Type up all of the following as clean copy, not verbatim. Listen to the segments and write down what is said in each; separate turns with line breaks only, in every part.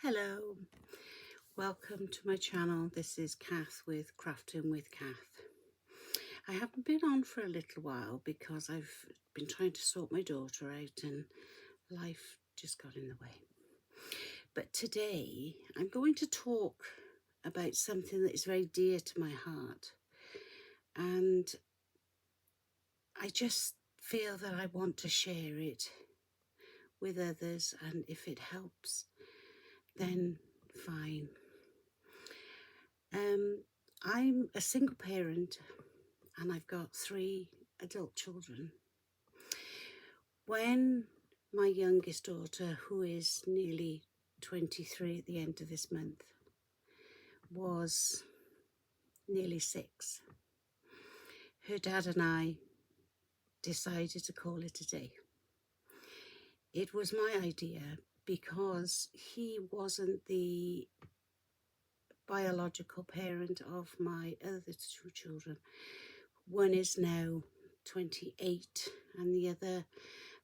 Hello, welcome to my channel. This is Kath with Crafting with Kath. I haven't been on for a little while because I've been trying to sort my daughter out and life just got in the way. But today I'm going to talk about something that is very dear to my heart, and I just feel that I want to share it with others, and if it helps, then fine. I'm a single parent and I've got 3 adult children. When my youngest daughter, who is nearly 23 at the end of this month, was nearly 6, her dad and I decided to call it a day. It was my idea because he wasn't the biological parent of my other 2 children. One is now 28 and the other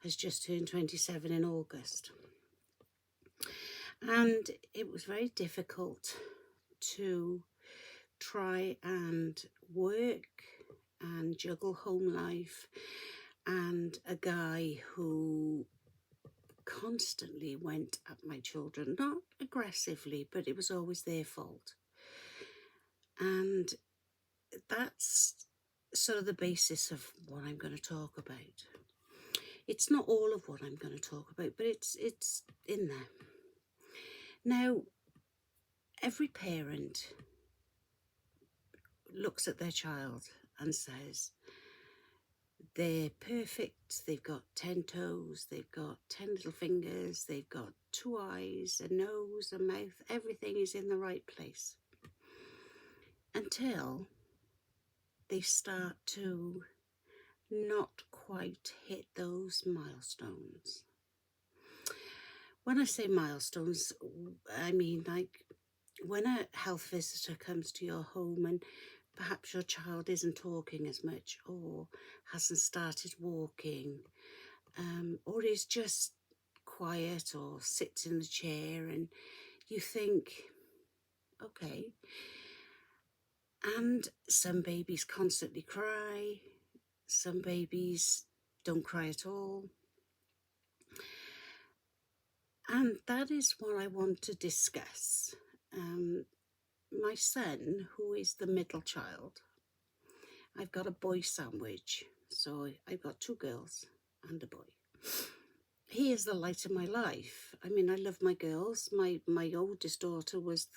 has just turned 27 in August. And it was very difficult to try and work and juggle home life and a guy who constantly went at my children, not aggressively, but it was always their fault. And that's sort of the basis of what I'm going to talk about. It's not all of what I'm going to talk about, but it's in there. Now, every parent looks at their child and says, they're perfect, they've got 10 toes, they've got 10 little fingers, they've got 2 eyes, a nose, a mouth, everything is in the right place. Until they start to not quite hit those milestones. When I say milestones, I mean like when a health visitor comes to your home and perhaps your child isn't talking as much or hasn't started walking, or is just quiet or sits in the chair, and you think, okay. And some babies constantly cry, some babies don't cry at all. And that is what I want to discuss. My son, who is the middle child, I've got a boy sandwich, so I've got 2 girls and a boy. He is the light of my life. I mean, I love my girls. My oldest daughter was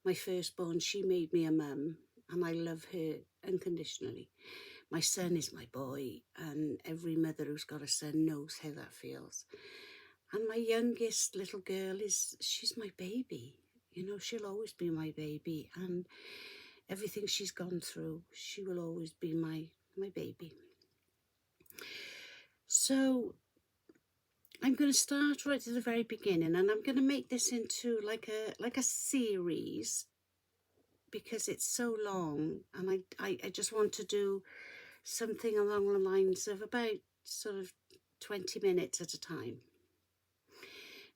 my firstborn. She made me a mum, and I love her unconditionally. My son is my boy, and every mother who's got a son knows how that feels. And my youngest little girl she's my baby. You know, she'll always be my baby, and everything she's gone through, she will always be my baby. So I'm going to start right at the very beginning, and I'm going to make this into like a series because it's so long, and I just want to do something along the lines of about sort of 20 minutes at a time.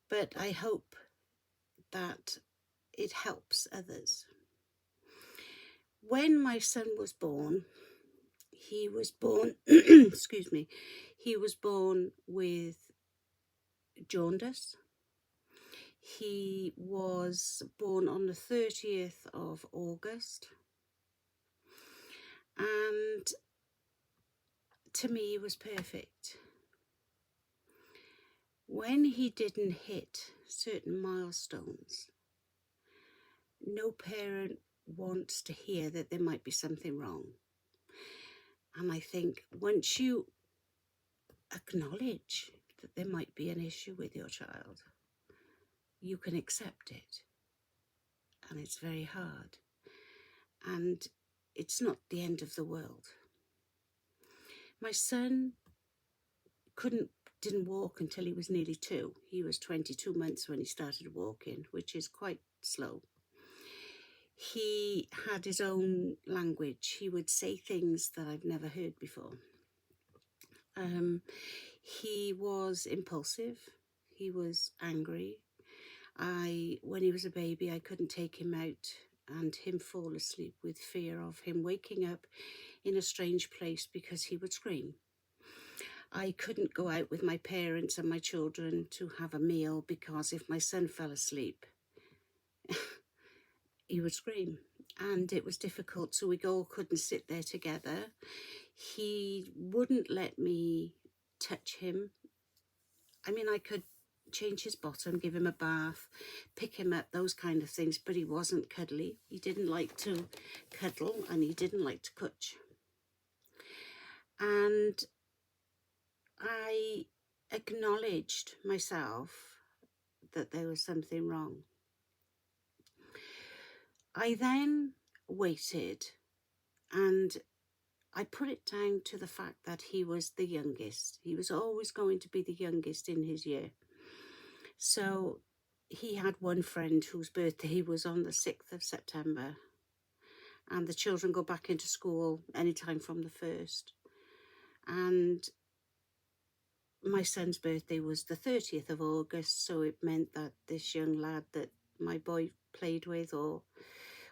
But I hope that it helps others. When my son was born, he was born, excuse me, he was born with jaundice. He was born on the 30th of August. And to me, he was perfect. When he didn't hit certain milestones, no parent wants to hear that there might be something wrong. And I think once you acknowledge that there might be an issue with your child, you can accept it. And it's very hard. And it's not the end of the world. My son didn't walk until he was nearly 2. He was 22 months when he started walking, which is quite slow. He had his own language. He would say things that I've never heard before. He was impulsive. He was angry. When he was a baby, I couldn't take him out and him fall asleep with fear of him waking up in a strange place because he would scream. I couldn't go out with my parents and my children to have a meal because if my son fell asleep, he would scream. And it was difficult, so we all couldn't sit there together. He wouldn't let me touch him. I mean, I could change his bottom, give him a bath, pick him up, those kind of things, but he wasn't cuddly. He didn't like to cuddle and he didn't like to touch. And I acknowledged myself that there was something wrong. I then waited and I put it down to the fact that he was the youngest. He was always going to be the youngest in his year. So he had one friend whose birthday was on the 6th of September, and the children go back into school anytime from the 1st. And my son's birthday was the 30th of August, so it meant that this young lad that my boy played with or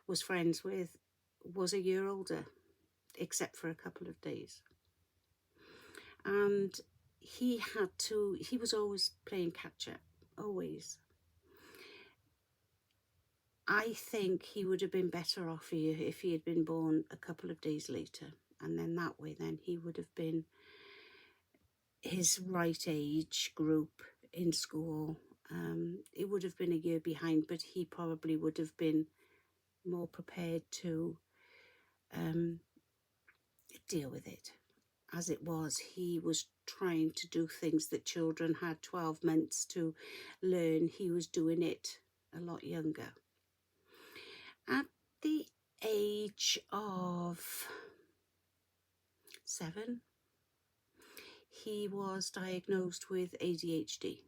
was friends with was a year older, except for a couple of days. And he was always playing catch up, always. I think he would have been better off here if he had been born a couple of days later. And then that way, then he would have been his right age group in school. It would have been a year behind, but he probably would have been more prepared to deal with it. As it was, he was trying to do things that children had 12 months to learn. He was doing it a lot younger. At the age of 7, he was diagnosed with ADHD.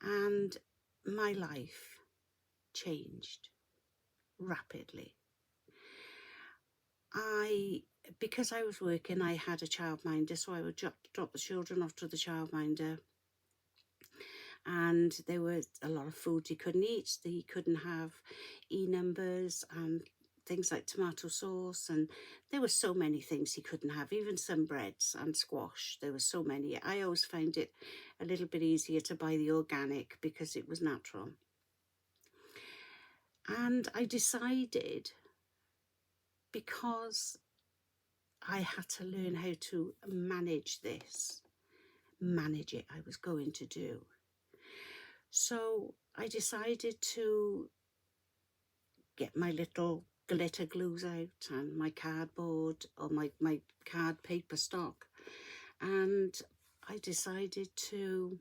And my life changed rapidly. Because I was working, I had a childminder, so I would drop the children off to the childminder. And there was a lot of food he couldn't eat. He couldn't have E-numbers and things like tomato sauce, and there were so many things he couldn't have, even some breads and squash. There were so many. I always found it a little bit easier to buy the organic because it was natural. And I decided, because I had to learn how to manage this, manage it, I was going to do. So I decided to get my little glitter glues out and my cardboard or my card paper stock, and I decided to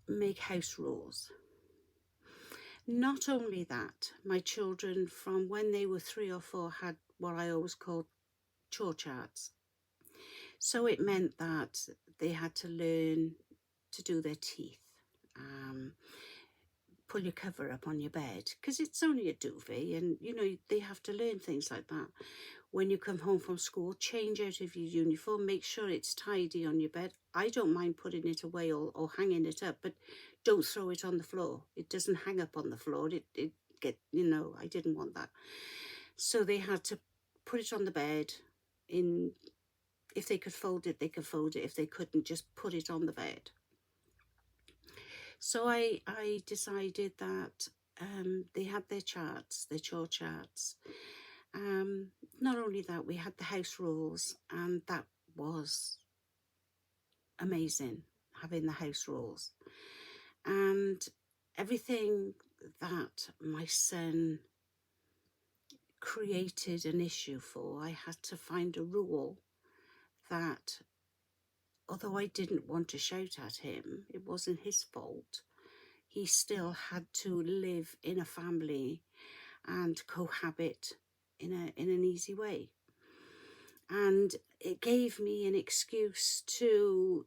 make house rules. Not only that, my children from when they were 3 or 4 had what I always called chore charts. So it meant that they had to learn to do their teeth, pull your cover up on your bed, because it's only a duvet, and you know, they have to learn things like that. When you come home from school, change out of your uniform, make sure it's tidy on your bed. I don't mind putting it away or hanging it up, but don't throw it on the floor. It doesn't hang up on the floor. It get, you know, I didn't want that. So they had to put it on the bed. If they could fold it, they could fold it. If they couldn't, just put it on the bed. So I decided that they had their charts, their chore charts. Not only that, we had the house rules, and that was amazing, having the house rules. And everything that my son created an issue for, I had to find a rule that, although I didn't want to shout at him, it wasn't his fault, he still had to live in a family and cohabit in an easy way. And it gave me an excuse to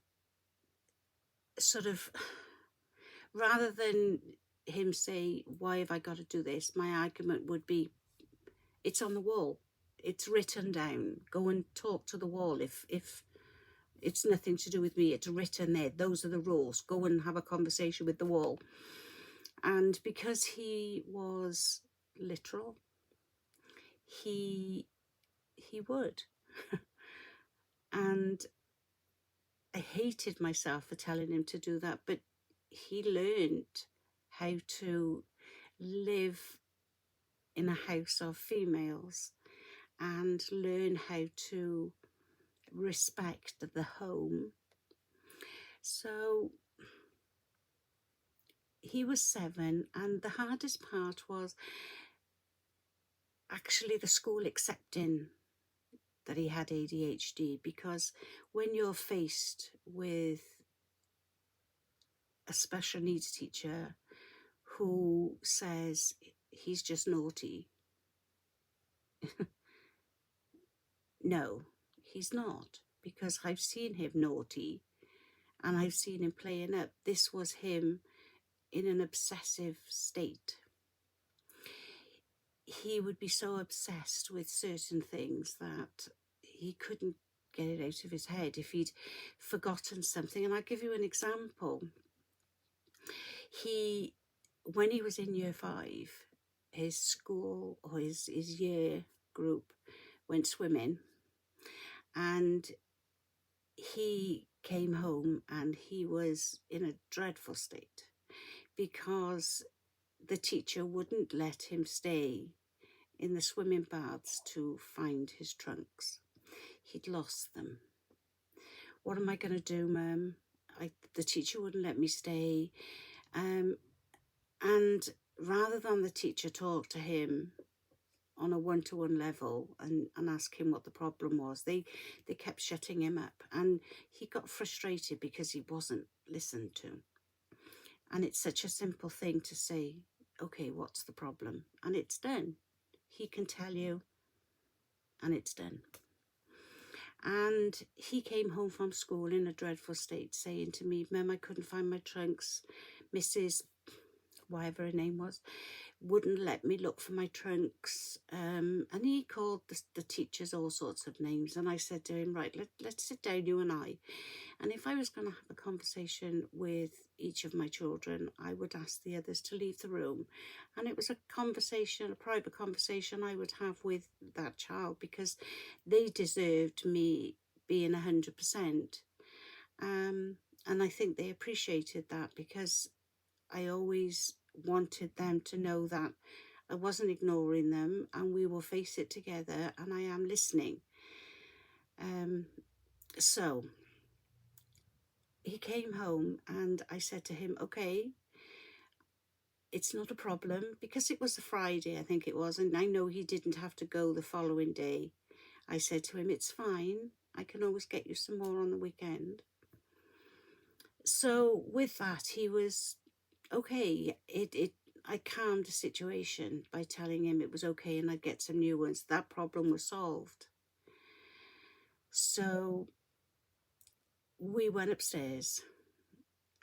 sort of, rather than him say, why have I got to do this? My argument would be, it's on the wall. It's written down. Go and talk to the wall if it's nothing to do with me. It's written there. Those are the rules. Go and have a conversation with the wall. And because he was literal, he would. And I hated myself for telling him to do that, but he learned how to live in a house of females and learn how to respect the home. So he was 7, and the hardest part was actually the school accepting that he had ADHD, because when you're faced with a special needs teacher who says he's just naughty, no, he's not, because I've seen him naughty and I've seen him playing up. This was him in an obsessive state. He would be so obsessed with certain things that he couldn't get it out of his head if he'd forgotten something. And I'll give you an example. When he was in year 5, his school or his year group went swimming, and he came home and he was in a dreadful state because the teacher wouldn't let him stay in the swimming baths to find his trunks. He'd lost them. What am I going to do, Mum? The teacher wouldn't let me stay. And rather than the teacher talk to him on a one-to-one level and ask him what the problem was, they kept shutting him up, and he got frustrated because he wasn't listened to. And it's such a simple thing to say, okay, what's the problem? And it's done. He can tell you, and it's done. And he came home from school in a dreadful state, saying to me, Mum, I couldn't find my trunks. Mrs. whatever her name was wouldn't let me look for my trunks. And he called the teachers all sorts of names. And I said to him, right, let's sit down, you and I. And if I was going to have a conversation with each of my children, I would ask the others to leave the room. And it was a conversation, a private conversation I would have with that child, because they deserved me being 100%. And I think they appreciated that, because I always wanted them to know that I wasn't ignoring them and we will face it together and I am listening. So he came home and I said to him, okay, it's not a problem, because it was a Friday, I think it was, and I know he didn't have to go the following day. I said to him, it's fine, I can always get you some more on the weekend. So with that, he was okay. I calmed the situation by telling him it was okay and I'd get some new ones. That problem was solved. So we went upstairs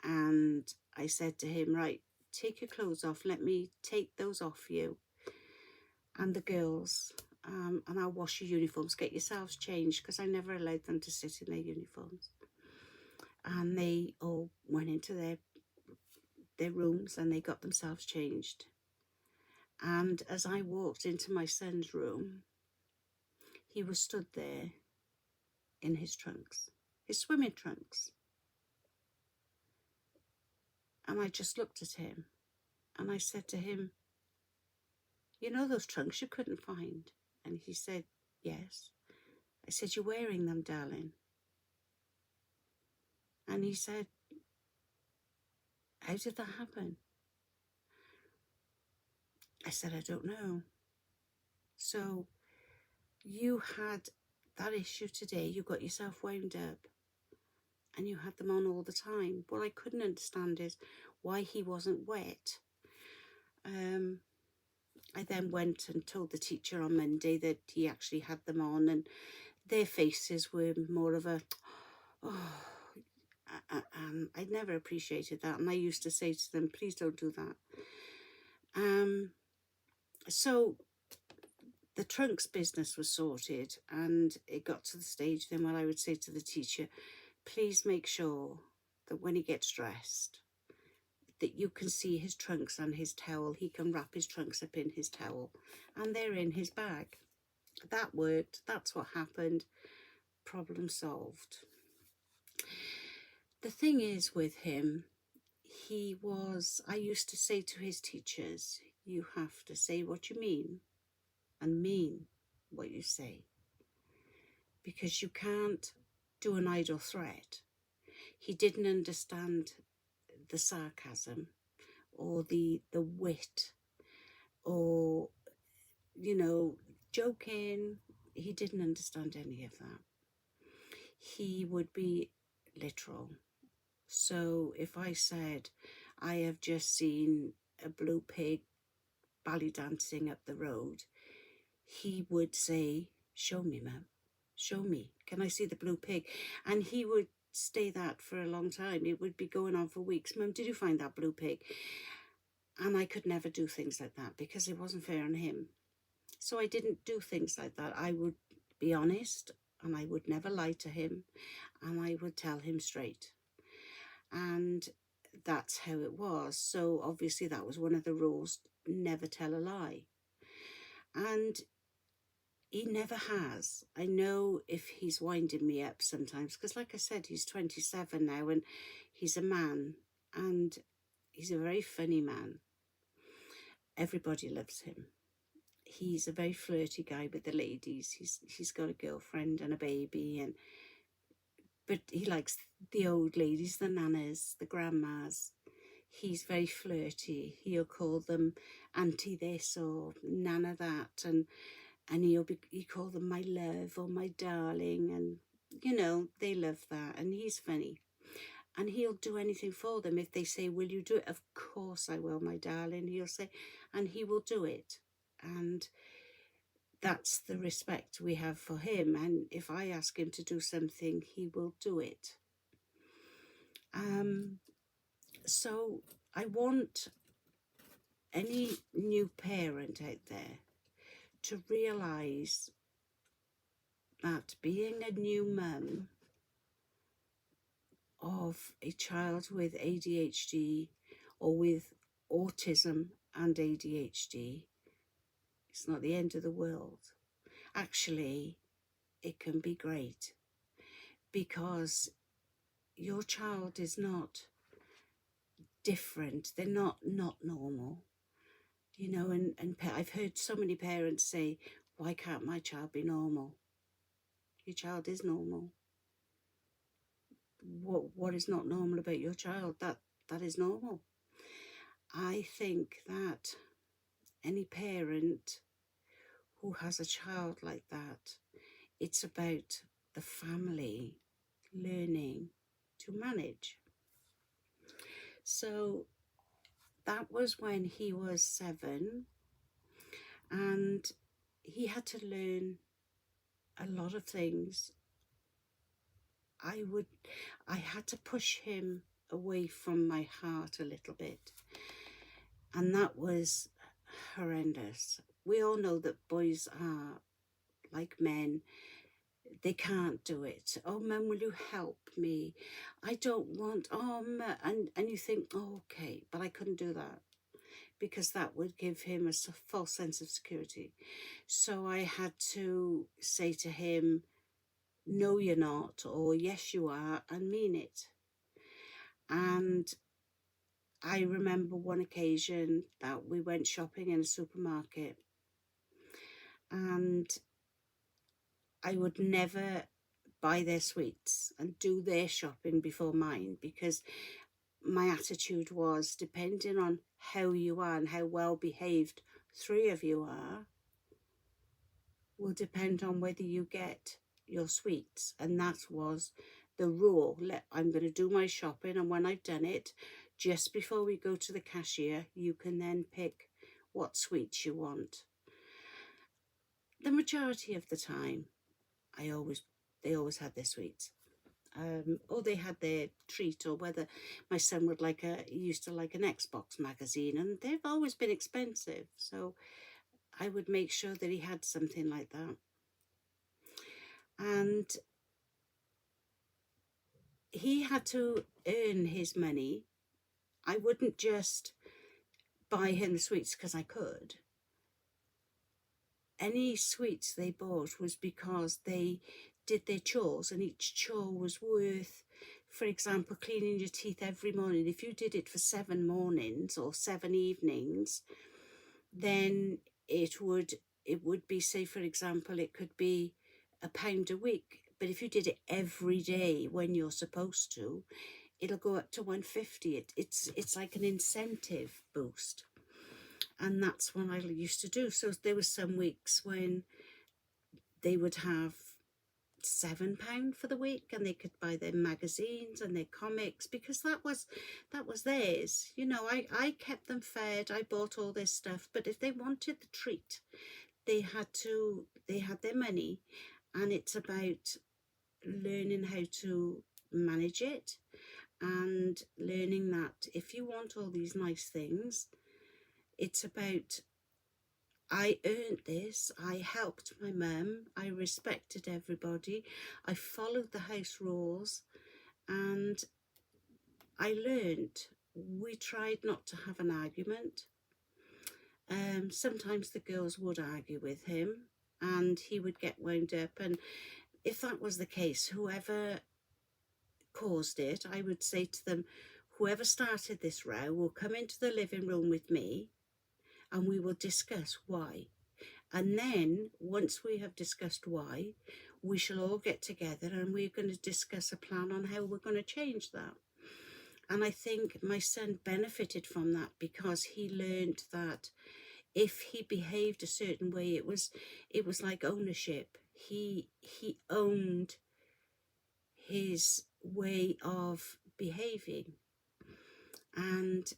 and I said to him, right, take your clothes off. Let me take those off you and the girls, and I'll wash your uniforms. Get yourselves changed, because I never allowed them to sit in their uniforms. And they all went into their rooms and they got themselves changed. And as I walked into my son's room, he was stood there in his trunks, his swimming trunks. And I just looked at him and I said to him, you know those trunks you couldn't find? And he said, yes. I said, you're wearing them, darling. And he said, how did that happen? I said, I don't know. So you had that issue today, you got yourself wound up and you had them on all the time. What I couldn't understand is why he wasn't wet. I then went and told the teacher on Monday that he actually had them on, and their faces were more of a, oh, I'd never appreciated that. And I used to say to them, please don't do that. So the trunks business was sorted, and it got to the stage then where I would say to the teacher, please make sure that when he gets dressed, that you can see his trunks and his towel. He can wrap his trunks up in his towel and they're in his bag. That worked. That's what happened. Problem solved. The thing is with him, I used to say to his teachers, you have to say what you mean and mean what you say, because you can't do an idle threat. He didn't understand the sarcasm or the wit or, you know, joking. He didn't understand any of that. He would be literal. So if I said, I have just seen a blue pig ballet dancing up the road, he would say, show me, ma'am, show me, can I see the blue pig? And he would stay that for a long time. It would be going on for weeks. Mum, did you find that blue pig? And I could never do things like that because it wasn't fair on him. So I didn't do things like that. I would be honest and I would never lie to him and I would tell him straight. And that's how it was. So obviously that was one of the rules, never tell a lie. And he never has. I know if he's winding me up sometimes, because like I said, he's 27 now and he's a man and he's a very funny man. Everybody loves him. He's a very flirty guy with the ladies. He's got a girlfriend and a baby, but he likes the old ladies, the nanas, the grandmas. He's very flirty. He'll call them auntie this or nana that, and he call them my love or my darling, and you know, they love that. And he's funny and he'll do anything for them. If they say, will you do it? Of course I will, my darling, he'll say, and he will do it. And that's the respect we have for him. And if I ask him to do something, he will do it. So I want any new parent out there to realise that being a new mum of a child with ADHD or with autism and ADHD, it's not the end of the world. Actually, it can be great because your child is not different. They're not normal, you know, and I've heard so many parents say, why can't my child be normal? Your child is normal. What is not normal about your child? That is normal. I think that any parent who has a child like that, it's about the family learning to manage. So that was when he was 7 and he had to learn a lot of things. I had to push him away from my heart a little bit, and that was horrendous. We all know that boys are like men. They can't do it. Oh, Mum, will you help me? I don't want, oh, Mum. And you think, oh, okay, but I couldn't do that because that would give him a false sense of security. So I had to say to him, no, you're not, or yes, you are, and mean it. And I remember one occasion that we went shopping in a supermarket and I would never buy their sweets and do their shopping before mine, because my attitude was, depending on how you are and how well behaved 3 of you are, will depend on whether you get your sweets. And that was the rule. I'm going to do my shopping, and when I've done it, just before we go to the cashier, you can then pick what sweets you want. The majority of the time, they always had their sweets, or they had their treat, or whether my son would he used to like an Xbox magazine, and they've always been expensive, so I would make sure that he had something like that. And he had to earn his money. I wouldn't just buy him sweets because I could. Any sweets they bought was because they did their chores, and each chore was worth, for example, cleaning your teeth every morning. If you did it for 7 mornings or 7 evenings, then it would be, say for example, it could be £1 a week. But if you did it every day when you're supposed to, it'll go up to 150. It's like an incentive boost, and that's what I used to do. So there were some weeks when they would have £7 for the week, and they could buy their magazines and their comics, because that was theirs. You know, I kept them fed, I bought all their stuff, but if they wanted the treat, they had their money. And it's about learning how to manage it, and learning that if you want all these nice things, it's about, I earned this, I helped my mum, I respected everybody, I followed the house rules, and I learned. We tried not to have an argument. Sometimes the girls would argue with him and he would get wound up, and if that was the case, whoever caused it, I would say to them, whoever started this row will come into the living room with me and we will discuss why. And then once we have discussed why, we shall all get together and we're going to discuss a plan on how we're going to change that. And I think my son benefited from that, because he learned that if he behaved a certain way, it was like ownership. He owned his way of behaving, and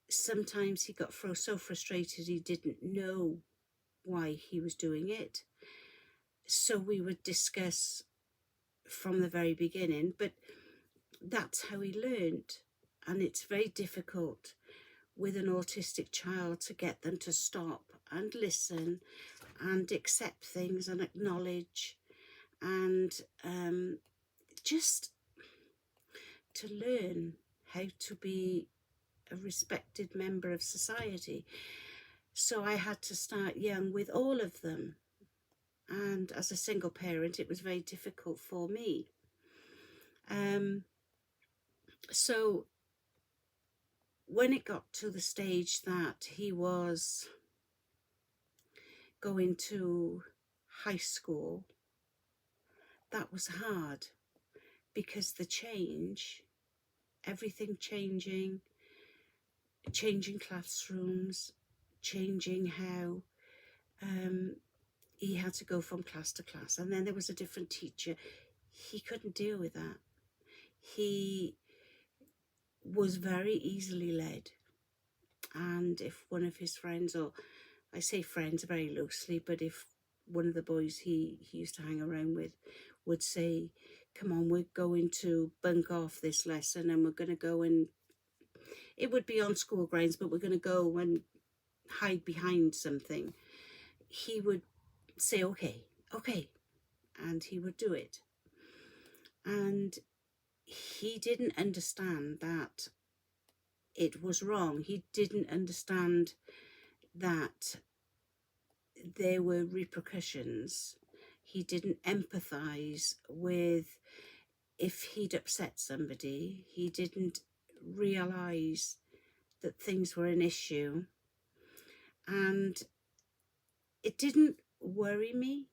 sometimes he got so frustrated he didn't know why he was doing it. So we would discuss from the very beginning, but that's how he learned. And it's very difficult with an autistic child to get them to stop and listen and accept things and acknowledge, and just to learn how to be a respected member of society. So I had to start young with all of them, and as a single parent it was very difficult for me. So when it got to the stage that he was going to high school, that was hard, because the change, everything changing classrooms, changing how he had to go from class to class, and then there was a different teacher. He couldn't deal with that. He was very easily led, and if one of his friends, or I say friends very loosely, but if one of the boys he used to hang around with would say, come on, we're going to bunk off this lesson and we're going to go, and it would be on school grounds, but we're going to go and hide behind something, he would say, okay, and he would do it. And he didn't understand that it was wrong. He didn't understand that there were repercussions. He didn't empathize with if he'd upset somebody. He didn't realize that things were an issue, and it didn't worry me.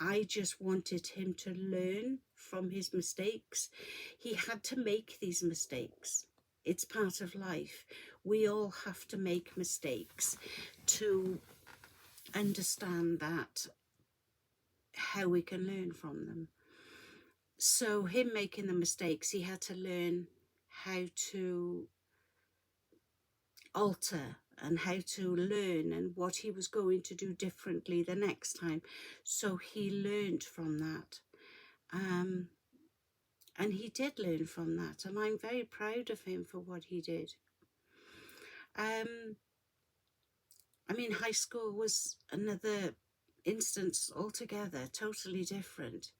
I just wanted him to learn from his mistakes. He had to make these mistakes. It's part of life. We all have to make mistakes to understand that, how we can learn from them. So him making the mistakes, he had to learn how to alter and how to learn, and what he was going to do differently the next time. So he learned from that. And he did learn from that, and I'm very proud of him for what he did. I mean, high school was another instance altogether, totally different.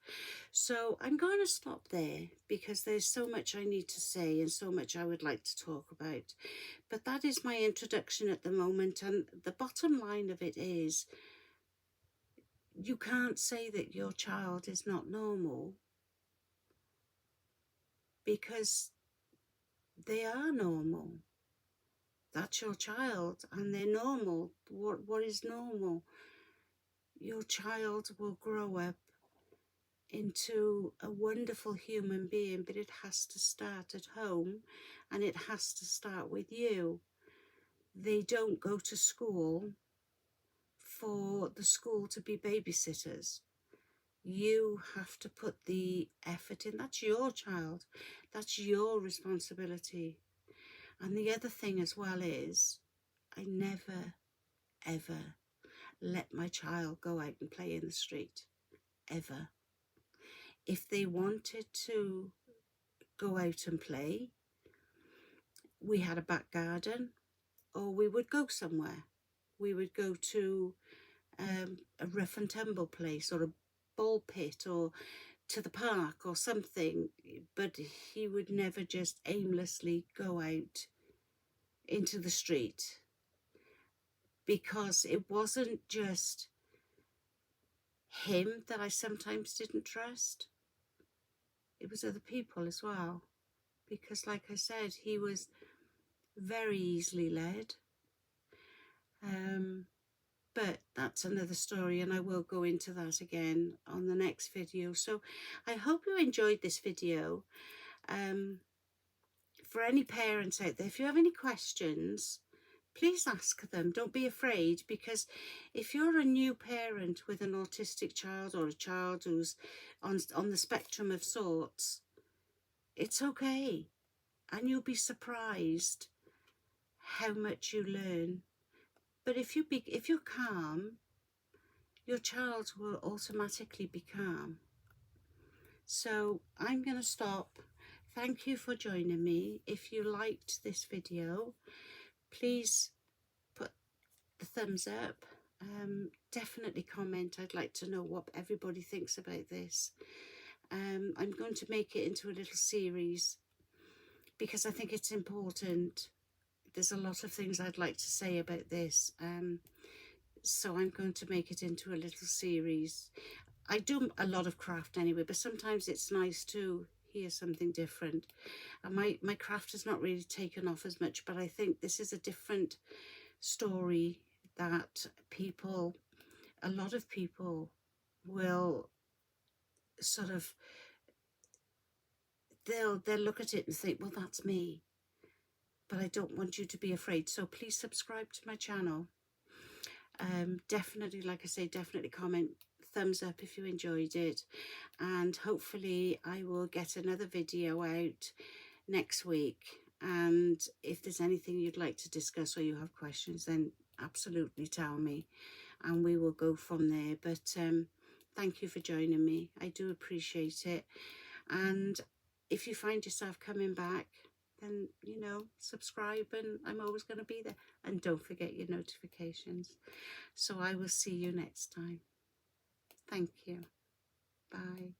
So I'm going to stop there because there's so much I need to say and so much I would like to talk about. But that is my introduction at the moment, and the bottom line of it is you can't say that your child is not normal, because they are normal. That's your child and they're normal. What is normal? Your child will grow up into a wonderful human being, but it has to start at home and it has to start with you. They don't go to school for the school to be babysitters. You have to put the effort in. That's your child. That's your responsibility. And the other thing as well is, I never, ever let my child go out and play in the street, ever. If they wanted to go out and play, we had a back garden, or we would go somewhere. We would go to a rough and tumble place, or a ball pit, or to the park or something, but he would never just aimlessly go out into the street, because it wasn't just him that I sometimes didn't trust. It was other people as well, because like I said, he was very easily led. But that's another story, and I will go into that again on the next video. So I hope you enjoyed this video. For any parents out there, if you have any questions, please ask them. Don't be afraid, because if you're a new parent with an autistic child, or a child who's on the spectrum of sorts, it's okay. And you'll be surprised how much you learn. But if you're calm, your child will automatically be calm. So I'm going to stop. Thank you for joining me. If you liked this video, please put the thumbs up. Definitely comment. I'd like to know what everybody thinks about this. I'm going to make it into a little series because I think it's important. There's a lot of things I'd like to say about this. So I'm going to make it into a little series. I do a lot of craft anyway, but sometimes it's nice to hear something different. And my craft has not really taken off as much, but I think this is a different story that a lot of people will sort of, they'll look at it and think, well, that's me. But I don't want you to be afraid. So please subscribe to my channel. Definitely, like I say, definitely comment, thumbs up if you enjoyed it, and hopefully I will get another video out next week. And if there's anything you'd like to discuss or you have questions, then absolutely tell me and we will go from there. But thank you for joining me. I do appreciate it. And if you find yourself coming back, then, you know, subscribe, and I'm always going to be there. And don't forget your notifications. So I will see you next time. Thank you. Bye.